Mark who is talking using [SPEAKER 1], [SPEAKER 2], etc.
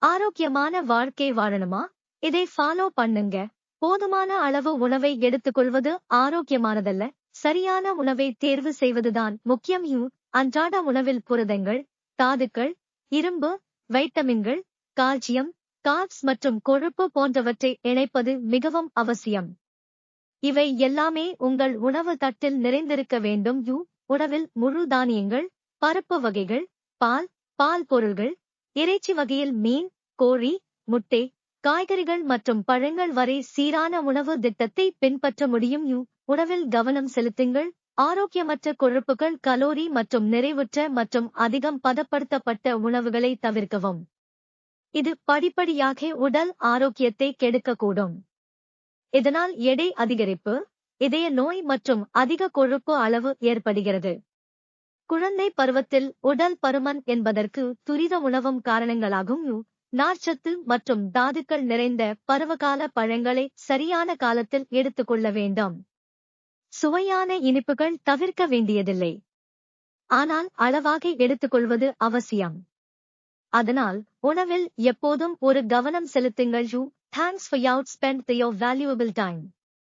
[SPEAKER 1] ஆரோக்கியமான வாழ்க்கை வாழணுமா? இதை ஃபாலோ பண்ணுங்க. போதுமான அளவு உணவை எடுத்துக்கொள்வது ஆரோக்கியமானதல்ல, சரியான உணவை தேர்வு செய்வதுதான் முக்கியம். அன்றாட உணவில் புரதங்கள், தாதுக்கள், இரும்பு, வைட்டமின்கள், கால்சியம், கார்ப்ஸ் மற்றும் கொழுப்பு போன்றவற்றை இணைப்பது மிகவும் அவசியம். இவை எல்லாமே உங்கள் உணவு தட்டில் நிறைந்திருக்க வேண்டும். உணவில் முழு தானியங்கள், பருப்பு வகைகள், பால் பொருள்கள், இறைச்சி வகையில் மீன், கோழி, முட்டை, காய்கறிகள் மற்றும் பழங்கள் வரை சீரான உணவு திட்டத்தை பின்பற்ற முடியும். உணவில் கவனம் செலுத்துங்கள். ஆரோக்கியமற்ற கொழுப்புகள், கலோரி மற்றும் நிறைவுற்ற மற்றும் அதிகம் பதப்படுத்தப்பட்ட உணவுகளை தவிர்க்கவும். இது படிப்படியாக உடல் ஆரோக்கியத்தை கெடுக்கக்கூடும். இதனால் எடை அதிகரிப்பு, இதய நோய் மற்றும் அதிக கொழுப்பு அளவு ஏற்படுகிறது. குழந்தை பருவத்தில் உடல் பருமன் என்பதற்கு துரித உணவும் காரணங்களாகும். நார்ச்சத்து மற்றும் தாதுக்கள் நிறைந்த பருவகால பழங்களை சரியான காலத்தில் எடுத்துக்கொள்ள வேண்டும். சுவையான இனிப்புகள் தவிர்க்க வேண்டியதில்லை, ஆனால் அளவாக எடுத்துக்கொள்வது அவசியம். அதனால் உணவில் எப்போதும் ஒரு கவனம் செலுத்துங்கள். Thanks for your spend your valuable time.